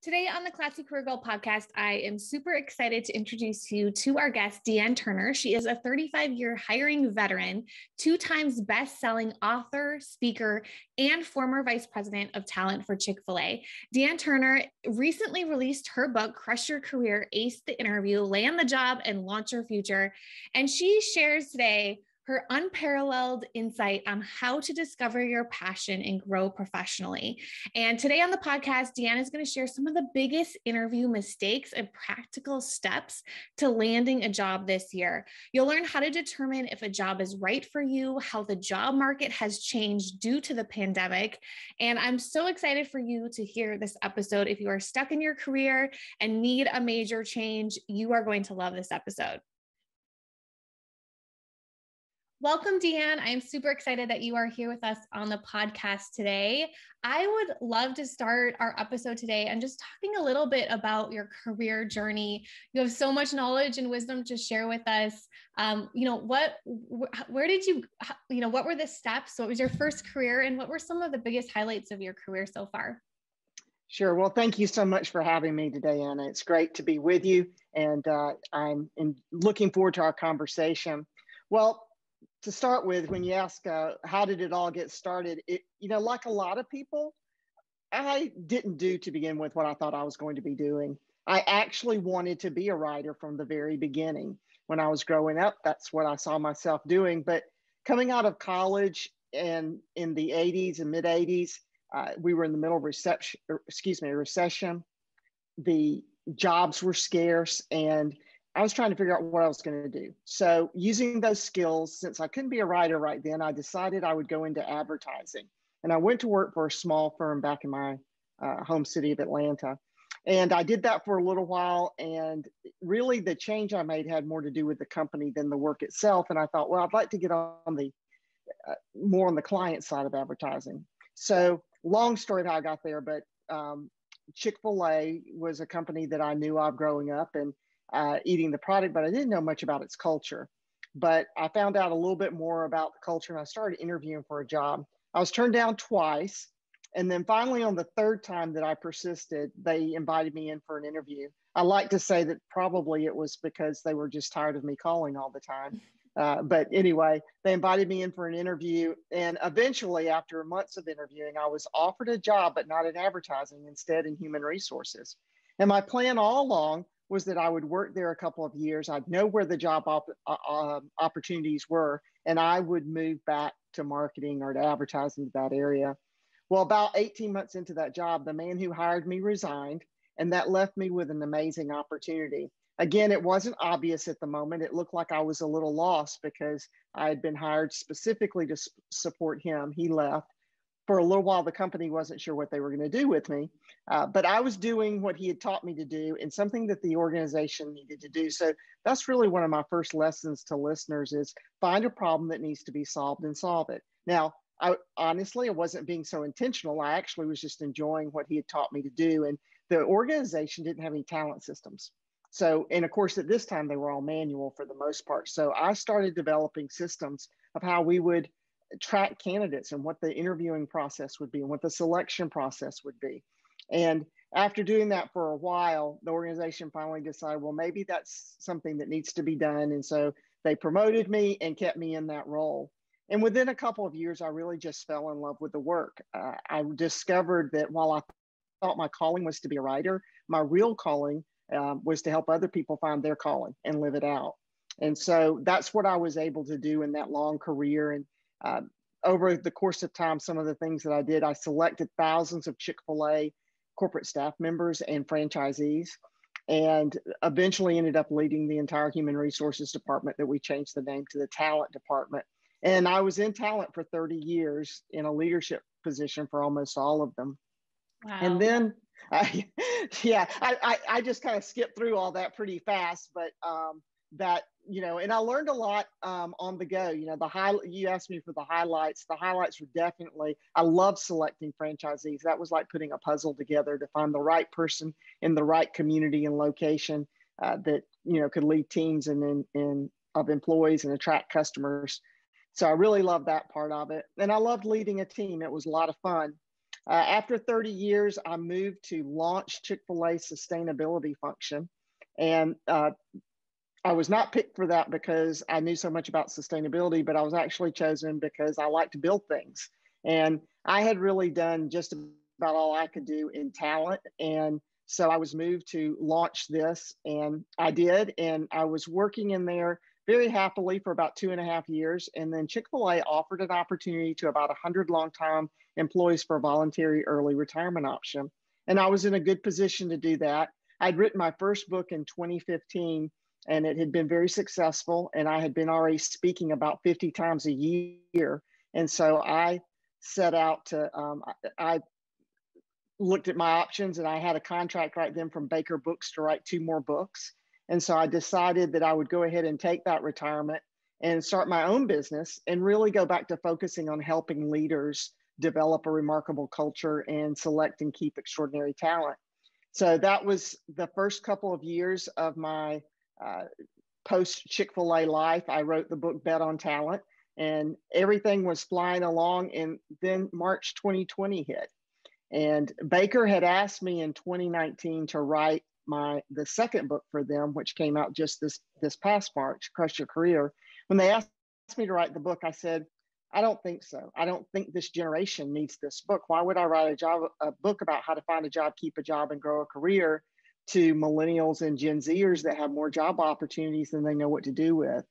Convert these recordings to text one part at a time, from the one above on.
Today on the Classy Career Girl podcast, I am super excited to introduce you to our guest, Dee Ann Turner. She is a 35-year hiring veteran, 2 times best-selling author, speaker, and former vice president of talent for Chick-fil-A. Dee Ann Turner recently released her book, Crush Your Career, Ace the Interview, Land the Job, and Launch Your Future. And she shares today her unparalleled insight on how to discover your passion and grow professionally. And today on the podcast, Dee Ann is going to share some of the biggest interview mistakes and practical steps to landing a job this year. You'll learn how to determine if a job is right for you, how the job market has changed due to the pandemic. And I'm so excited for you to hear this episode. If you are stuck in your career and need a major change, you are going to love this episode. Welcome, Dee Ann. I'm super excited that you are here with us on the podcast today. I would love to start our episode today and just talking a little bit about your career journey. You have so much knowledge and wisdom to share with us. Where did you, what were the steps? What was your first career and what were some of the biggest highlights of your career so far? Sure. Well, thank you so much for having me today, Anna. It's great to be with you, and I'm looking forward to our conversation. Well, to start with, when you ask how did it all get started, like a lot of people, I didn't do to begin with what I thought I was going to be doing. I actually wanted to be a writer from the very beginning. When I was growing up, that's what I saw myself doing. But coming out of college and in the 80s and mid 80s, we were in the middle of recession. The jobs were scarce, and I was trying to figure out what I was going to do. So using those skills, since I couldn't be a writer right then, I decided I would go into advertising. And I went to work for a small firm back in my home city of Atlanta. And I did that for a little while. And really the change I made had more to do with the company than the work itself. And I thought, well, I'd like to get on the more on the client side of advertising. So long story how I got there, but Chick-fil-A was a company that I knew of growing up and eating the product, but I didn't know much about its culture. But I found out a little bit more about the culture, and I started interviewing for a job. I was turned down twice. And then finally, on the third time that I persisted, they invited me in for an interview. I like to say that probably it was because they were just tired of me calling all the time. But anyway, they invited me in for an interview. And eventually, after months of interviewing, I was offered a job, but not in advertising, instead in human resources. And my plan all along was that I would work there a couple of years. I'd know where the job opportunities were, and I would move back to marketing or to advertising to that area. Well, about 18 months into that job, the man who hired me resigned, and that left me with an amazing opportunity. Again, it wasn't obvious at the moment. It looked like I was a little lost because I had been hired specifically to support him. He left. For a little while, the company wasn't sure what they were going to do with me, but I was doing what he had taught me to do and something that the organization needed to do. So that's really one of my first lessons to listeners is find a problem that needs to be solved and solve it. Now, I wasn't being so intentional. I actually was just enjoying what he had taught me to do. And the organization didn't have any talent systems. So, and of course, at this time, they were all manual for the most part. So I started developing systems of how we would track candidates and what the interviewing process would be and what the selection process would be. And after doing that for a while, the organization finally decided, well, maybe that's something that needs to be done. And so they promoted me and kept me in that role. And within a couple of years, I really just fell in love with the work. I discovered that while I thought my calling was to be a writer, my real calling was to help other people find their calling and live it out. And so that's what I was able to do in that long career. And over the course of time, some of the things that I did, I selected thousands of Chick-fil-A corporate staff members and franchisees, and eventually ended up leading the entire human resources department that we changed the name to the talent department. And I was in talent for 30 years in a leadership position for almost all of them. Wow. And then, I just kind of skipped through all that pretty fast, but and I learned a lot on the go. You asked me for the highlights. The highlights were definitely, I love selecting franchisees. That was like putting a puzzle together to find the right person in the right community and location that, could lead teams and of employees and attract customers. So I really loved that part of it. And I loved leading a team. It was a lot of fun. After 30 years, I moved to launch Chick-fil-A sustainability function. And I was not picked for that because I knew so much about sustainability, but I was actually chosen because I like to build things. And I had really done just about all I could do in talent. And so I was moved to launch this, and I did. And I was working in there very happily for about 2.5 years. And then Chick-fil-A offered an opportunity to about 100 longtime employees for a voluntary early retirement option. And I was in a good position to do that. I'd written my first book in 2015, and it had been very successful. And I had been already speaking about 50 times a year. And so I set out to, I looked at my options, and I had a contract right then from Baker Books to write 2 more books. And so I decided that I would go ahead and take that retirement and start my own business and really go back to focusing on helping leaders develop a remarkable culture and select and keep extraordinary talent. So that was the first couple of years of my post Chick-fil-A life. I wrote the book Bet on Talent, and everything was flying along. And then March 2020 hit. And Baker had asked me in 2019 to write the second book for them, which came out just this past March, Crush Your Career. When they asked me to write the book, I said, I don't think so. I don't think this generation needs this book. Why would I write a book about how to find a job, keep a job, and grow a career to millennials and Gen Zers that have more job opportunities than they know what to do with?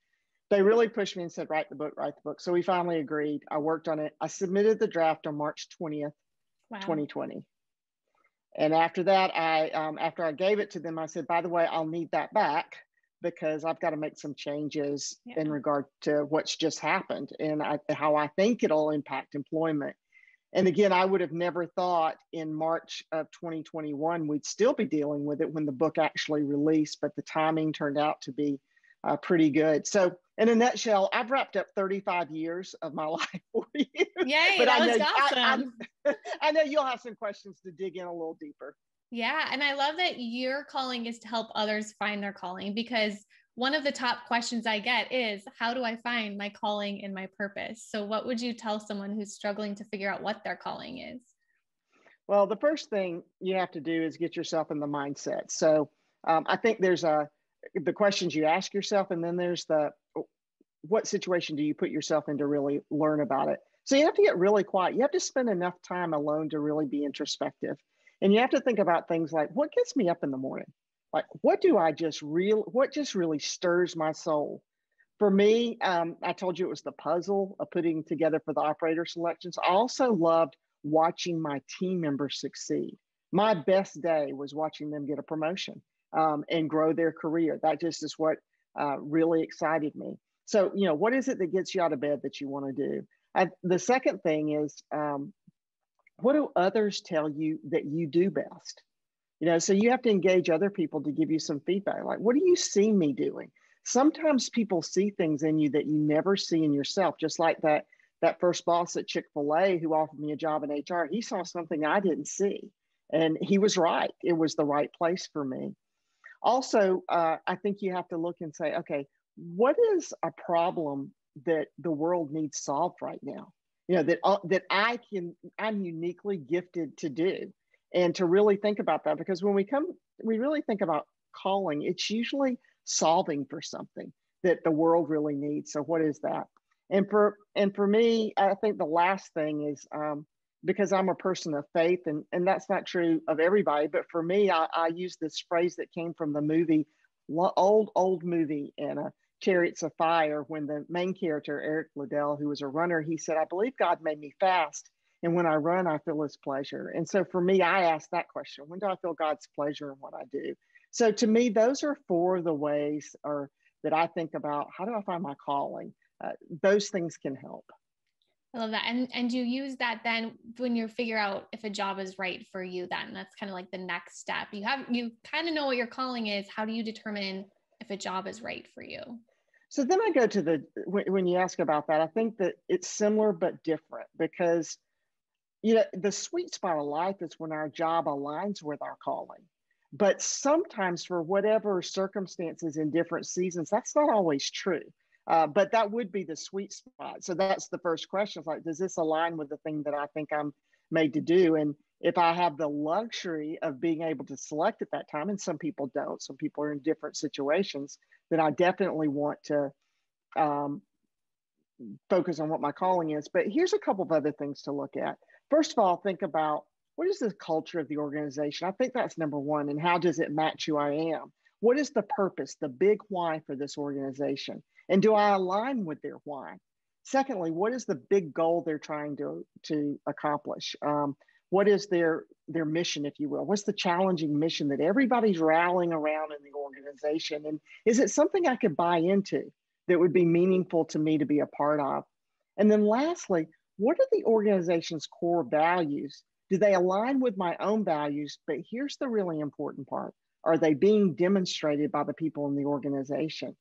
They really pushed me and said, write the book, write the book. So we finally agreed. I worked on it. I submitted the draft on March 20th, wow. 2020. And after that, after I gave it to them, I said, by the way, I'll need that back because I've got to make some changes in regard to what's just happened and how I think it'll impact employment. And again, I would have never thought in March of 2021, we'd still be dealing with it when the book actually released, but the timing turned out to be pretty good. So in a nutshell, I've wrapped up 35 years of my life for you. Yay, but that I was know, awesome. I know you'll have some questions to dig in a little deeper. Yeah. And I love that your calling is to help others find their calling, because one of the top questions I get is, how do I find my calling and my purpose? So what would you tell someone who's struggling to figure out what their calling is? Well, the first thing you have to do is get yourself in the mindset. So I think there's the questions you ask yourself, and then there's what situation do you put yourself in to really learn about it? So you have to get really quiet. You have to spend enough time alone to really be introspective. And you have to think about things like, what gets me up in the morning? Like, what just really stirs my soul? For me, I told you it was the puzzle of putting together for the operator selections. I also loved watching my team members succeed. My best day was watching them get a promotion and grow their career. That just is what really excited me. So, what is it that gets you out of bed that you want to do? The second thing is, what do others tell you that you do best? So you have to engage other people to give you some feedback. Like, what do you see me doing? Sometimes people see things in you that you never see in yourself. Just like that first boss at Chick-fil-A who offered me a job in HR, he saw something I didn't see, and he was right. It was the right place for me. Also, I think you have to look and say, okay, what is a problem that the world needs solved right now? That I'm uniquely gifted to do, and to really think about that, because when we really think about calling, it's usually solving for something that the world really needs. So what is that? And for me, I think the last thing is, because I'm a person of faith, and that's not true of everybody, but for me, I use this phrase that came from the movie, old movie, and Chariots of Fire, when the main character, Eric Liddell, who was a runner, he said, I believe God made me fast, and when I run, I feel his pleasure. And so for me, I ask that question, when do I feel God's pleasure in what I do? So to me, those are 4 of the ways that I think about, how do I find my calling? Those things can help. I love that. And you use that then when you figure out if a job is right for you, then that's kind of like the next step. You kind of know what your calling is. How do you determine if a job is right for you? So then I go to when you ask about that, I think that it's similar but different, because, the sweet spot of life is when our job aligns with our calling. But sometimes, for whatever circumstances in different seasons, that's not always true. But that would be the sweet spot. So that's the first question. It's like, does this align with the thing that I think I'm made to do. And if I have the luxury of being able to select at that time, and some people don't, some people are in different situations, then I definitely want to focus on what my calling is. But here's a couple of other things to look at. First of all, think about, what is the culture of the organization? I think that's number one. And how does it match who I am? What is the purpose, the big why for this organization? And do I align with their why? Secondly, what is the big goal they're trying to accomplish? What is their mission, if you will? What's the challenging mission that everybody's rallying around in the organization? And is it something I could buy into that would be meaningful to me to be a part of? And then lastly, what are the organization's core values? Do they align with my own values? But here's the really important part. Are they being demonstrated by the people in the organization?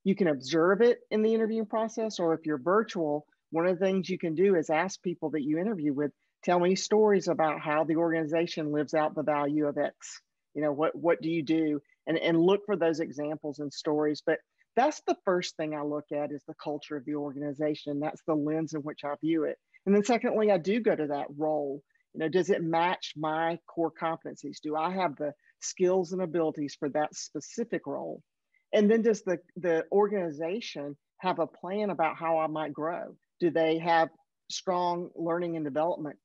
You can observe it in the interviewing process, or if you're virtual, one of the things you can do is ask people that you interview with, tell me stories about how the organization lives out the value of X. You know, what do you do? And look for those examples and stories. But that's the first thing I look at, is the culture of the organization. That's the lens in which I view it. And then secondly, I do go to that role. You know, does it match my core competencies? Do I have the skills and abilities for that specific role? And then does the organization have a plan about how I might grow? Do they have strong learning and development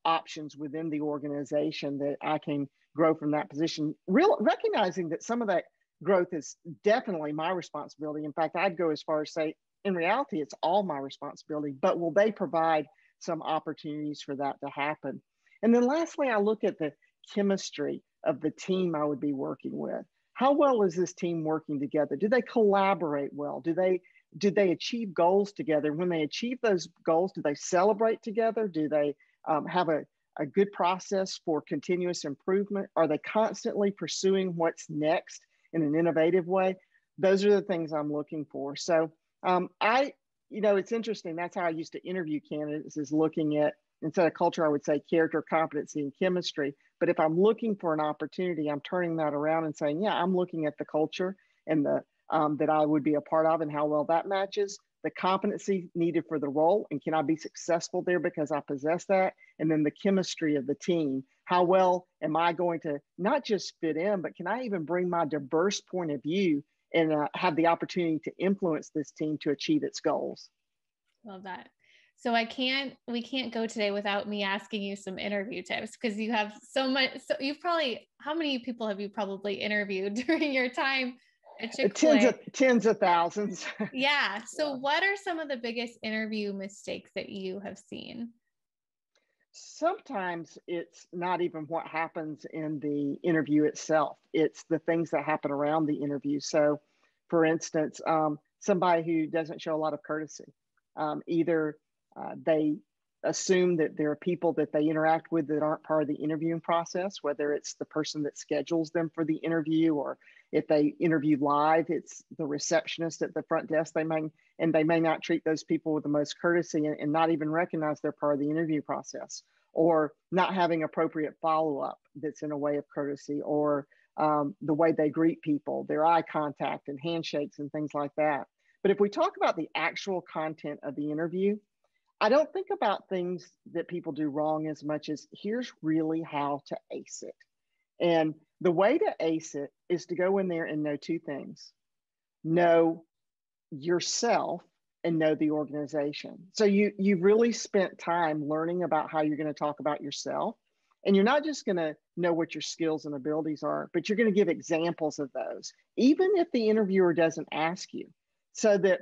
options within the organization that I can grow from that position? Recognizing that some of that growth is definitely my responsibility. In fact, I'd go as far as say, in reality, it's all my responsibility, but will they provide some opportunities for that to happen? And then lastly, I look at the chemistry of the team I would be working with. How well is this team working together? Do they collaborate well? Do they achieve goals together? When they achieve those goals, do they celebrate together? Do they have a good process for continuous improvement? Are they constantly pursuing what's next in an innovative way? Those are the things I'm looking for. So it's interesting. That's how I used to interview candidates, is looking at, instead of culture, I would say character, competency, and chemistry. But if I'm looking for an opportunity, I'm turning that around and saying, yeah, I'm looking at the culture and the that I would be a part of and how well that matches, the competency needed for the role, and can I be successful there because I possess that? And then the chemistry of the team. How well am I going to not just fit in, but can I even bring my diverse point of view and have the opportunity to influence this team to achieve its goals? Love that. So we can't go today without me asking you some interview tips, because you have so much. So how many people have you probably interviewed during your time at Chick-fil-A? Tens of thousands. Yeah. So what are some of the biggest interview mistakes that you have seen? Sometimes it's not even what happens in the interview itself. It's the things that happen around the interview. So for instance, somebody who doesn't show a lot of courtesy, either they assume that there are people that they interact with that aren't part of the interviewing process, whether it's the person that schedules them for the interview, or if they interview live, it's the receptionist at the front desk. They may not treat those people with the most courtesy and not even recognize they're part of the interview process, or not having appropriate follow-up that's in a way of courtesy, or the way they greet people, their eye contact and handshakes and things like that. But if we talk about the actual content of the interview, I don't think about things that people do wrong as much as here's really how to ace it. And the way to ace it is to go in there and know two things: know yourself and know the organization. So you've really spent time learning about how you're going to talk about yourself. And you're not just going to know what your skills and abilities are, but you're going to give examples of those, even if the interviewer doesn't ask you, so that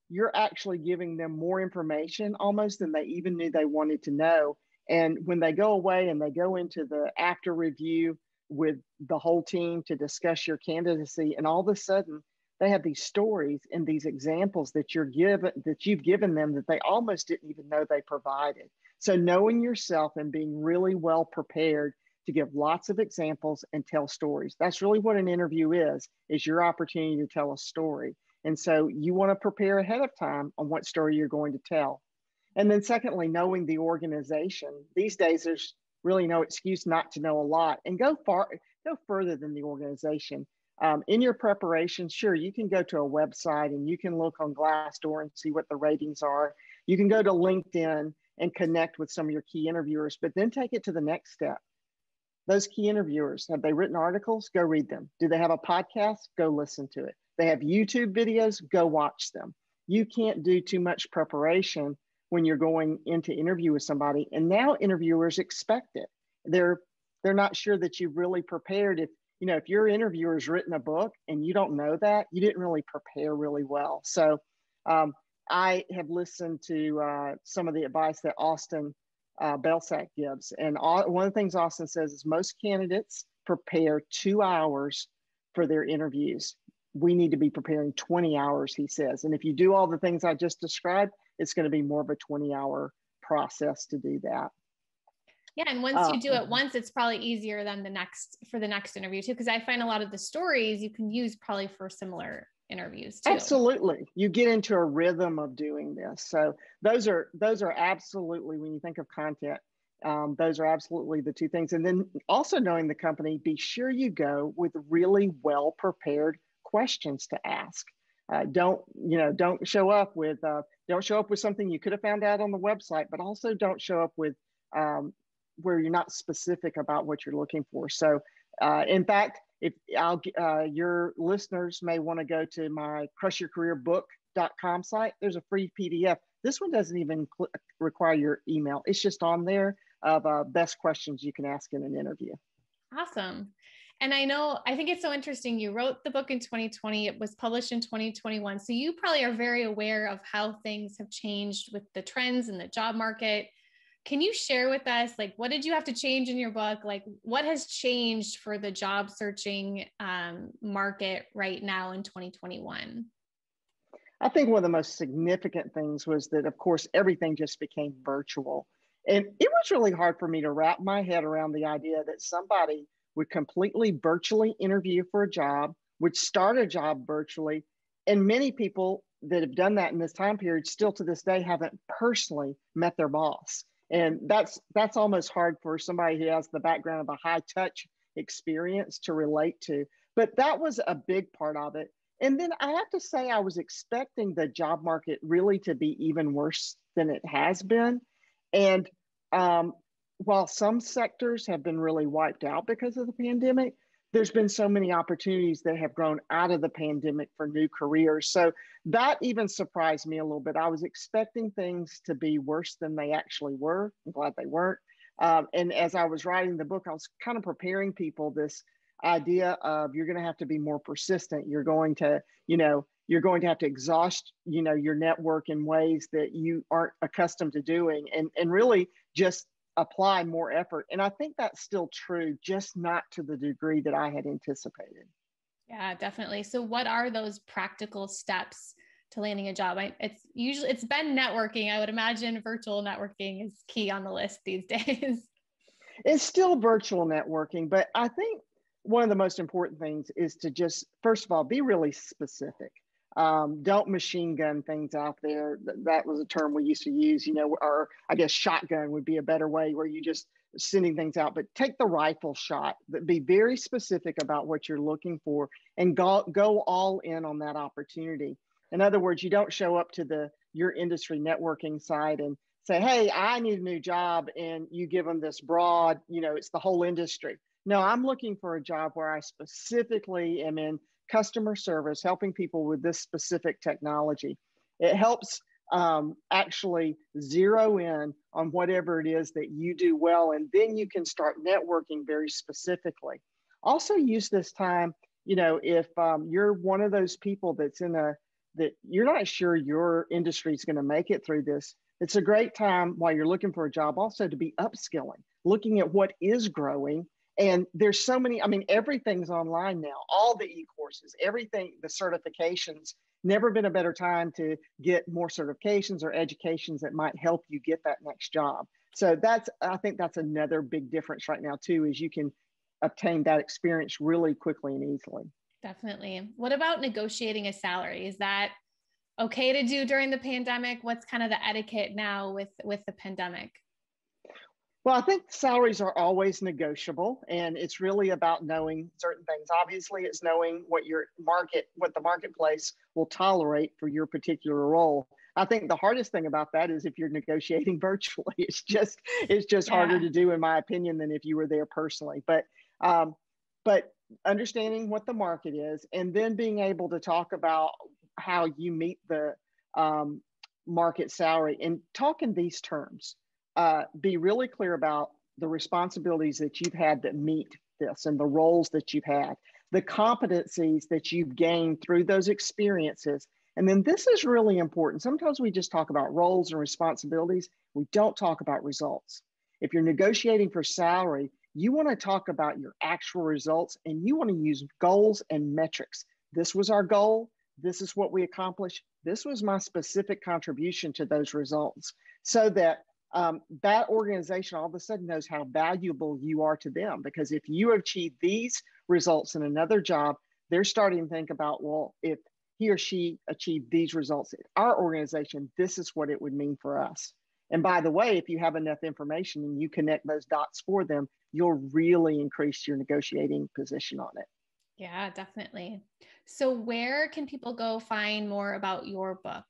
you're actually giving them more information almost than they even knew they wanted to know. And when they go away and they go into the after review with the whole team to discuss your candidacy, and all of a sudden they have these stories and these examples that you've given them that they almost didn't even know they provided. So knowing yourself and being really well prepared to give lots of examples and tell stories. That's really what an interview is your opportunity to tell a story. And so you want to prepare ahead of time on what story you're going to tell. And then secondly, knowing the organization. These days, there's really no excuse not to know a lot, and go further than the organization. In your preparation, sure, you can go to a website and you can look on Glassdoor and see what the ratings are. You can go to LinkedIn and connect with some of your key interviewers, but then take it to the next step. Those key interviewers, have they written articles? Go read them. Do they have a podcast? Go listen to it. They have YouTube videos? Go watch them. You can't do too much preparation when you're going into interview with somebody. And now interviewers expect it. They're not sure that you've really prepared. If your interviewer's written a book and you don't know that, you didn't really prepare really well. So I have listened to some of the advice that Austin Belsack gives. And one of the things Austin says is most candidates prepare 2 hours for their interviews. We need to be preparing 20 hours, he says. And if you do all the things I just described, it's going to be more of a 20-hour process to do that. Yeah. And once you do it once, it's probably easier than for the next interview too. Because I find a lot of the stories you can use probably for similar interviews too. Absolutely. You get into a rhythm of doing this. So those are absolutely, when you think of content, those are absolutely the two things. And then also knowing the company, be sure you go with really well-prepared questions to ask. Don't show up with something you could have found out on the website, but also don't show up with where you're not specific about what you're looking for. So in fact, your listeners may want to go to my crushyourcareerbook.com site. There's a free PDF. This one doesn't even require your email. It's just on there of best questions you can ask in an interview. Awesome. And I think it's so interesting. You wrote the book in 2020. It was published in 2021. So you probably are very aware of how things have changed with the trends in the job market. Can you share with us, what did you have to change in your book? What has changed for the job searching market right now in 2021? I think one of the most significant things was that, of course, everything just became virtual. And it was really hard for me to wrap my head around the idea that somebody would completely virtually interview for a job, would start a job virtually. And many people that have done that in this time period still to this day haven't personally met their boss. And that's almost hard for somebody who has the background of a high touch experience to relate to. But that was a big part of it. And then I have to say, I was expecting the job market really to be even worse than it has been. And while some sectors have been really wiped out because of the pandemic, there's been so many opportunities that have grown out of the pandemic for new careers. So that even surprised me a little bit. I was expecting things to be worse than they actually were. I'm glad they weren't. And as I was writing the book, I was kind of preparing people this idea of you're going to have to be more persistent. You're going to have to exhaust, your network in ways that you aren't accustomed to doing, and really just apply more effort. And I think that's still true, just not to the degree that I had anticipated. Yeah, definitely. So what are those practical steps to landing a job? It's been networking. I would imagine virtual networking is key on the list these days. It's still virtual networking, but I think one of the most important things is to just, first of all, be really specific. Don't machine gun things out there. That was a term we used to use, or I guess shotgun would be a better way, where you just sending things out, but take the rifle shot, but be very specific about what you're looking for and go all in on that opportunity. In other words, you don't show up to your industry networking site and say, hey, I need a new job. And you give them this broad, it's the whole industry. No, I'm looking for a job where I specifically am in customer service, helping people with this specific technology. It helps actually zero in on whatever it is that you do well, and then you can start networking very specifically. Also use this time, if you're one of those people that you're not sure your industry is going to make it through this, it's a great time while you're looking for a job also to be upskilling, looking at what is growing. And there's so many, everything's online now, all the e-courses, everything, the certifications. Never been a better time to get more certifications or educations that might help you get that next job. So I think that's another big difference right now too, is you can obtain that experience really quickly and easily. Definitely. What about negotiating a salary? Is that okay to do during the pandemic? What's kind of the etiquette now with the pandemic? Well, I think salaries are always negotiable, and it's really about knowing certain things. Obviously, it's knowing what the marketplace will tolerate for your particular role. I think the hardest thing about that is if you're negotiating virtually, it's just harder Yeah. to do, in my opinion, than if you were there personally. But understanding what the market is, and then being able to talk about how you meet the market salary, and talk in these terms. Be really clear about the responsibilities that you've had that meet this, and the roles that you've had, the competencies that you've gained through those experiences. And then this is really important. Sometimes we just talk about roles and responsibilities. We don't talk about results. If you're negotiating for salary, you want to talk about your actual results, and you want to use goals and metrics. This was our goal. This is what we accomplished. This was my specific contribution to those results, so that that organization all of a sudden knows how valuable you are to them. Because if you achieve these results in another job, they're starting to think about, well, if he or she achieved these results at our organization, this is what it would mean for us. And by the way, if you have enough information and you connect those dots for them, you'll really increase your negotiating position on it. Yeah, definitely. So where can people go find more about your book?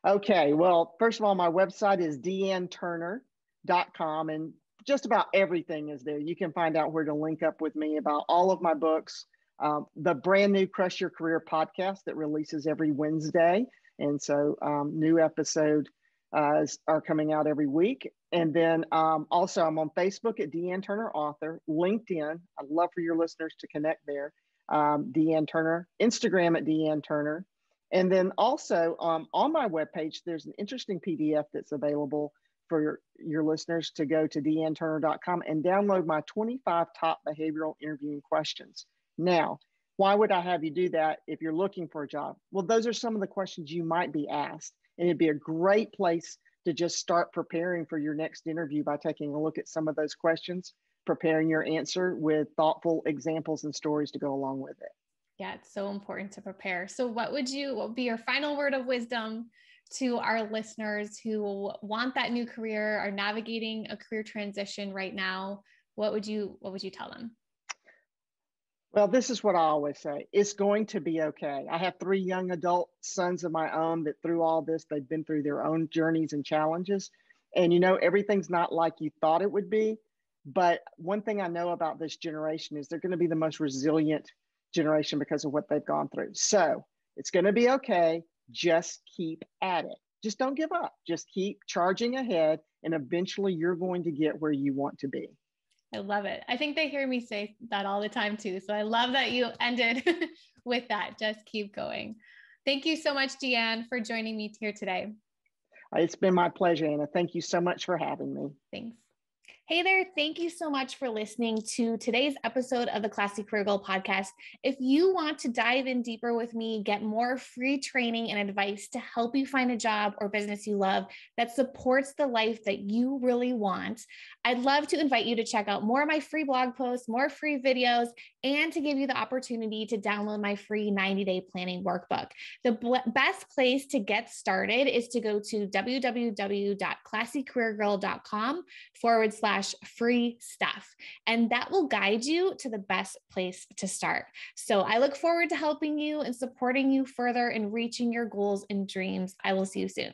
Okay, well, first of all, my website is deeannturner.com, and just about everything is there. You can find out where to link up with me about all of my books, the brand new Crush Your Career podcast that releases every Wednesday. And so new episode are coming out every week. And then also I'm on Facebook at Dee Ann Turner Author, LinkedIn. I'd love for your listeners to connect there. Dee Ann Turner, Instagram at Dee Ann Turner. And then also on my webpage, there's an interesting PDF that's available for your listeners to go to deeannturner.com and download my 25 top behavioral interviewing questions. Now, why would I have you do that if you're looking for a job? Well, those are some of the questions you might be asked, and it'd be a great place to just start preparing for your next interview by taking a look at some of those questions, preparing your answer with thoughtful examples and stories to go along with it. Yeah, it's so important to prepare. So what would be your final word of wisdom to our listeners who want that new career, are navigating a career transition right now? What would you tell them? Well, this is what I always say. It's going to be okay. I have 3 young adult sons of my own that through all this, they've been through their own journeys and challenges. And everything's not like you thought it would be. But one thing I know about this generation is they're going to be the most resilient generation because of what they've gone through. So it's going to be okay. Just keep at it. Just don't give up. Just keep charging ahead, and eventually you're going to get where you want to be. I love it. I think they hear me say that all the time too. So I love that you ended with that. Just keep going. Thank you so much, Dee Ann, for joining me here today. It's been my pleasure, Anna. Thank you so much for having me. Thanks. Hey there, thank you so much for listening to today's episode of the Classy Career Girl podcast. If you want to dive in deeper with me, get more free training and advice to help you find a job or business you love that supports the life that you really want, I'd love to invite you to check out more of my free blog posts, more free videos, and to give you the opportunity to download my free 90-day planning workbook. The best place to get started is to go to www.classycareergirl.com/free stuff. And that will guide you to the best place to start. So I look forward to helping you and supporting you further in reaching your goals and dreams. I will see you soon.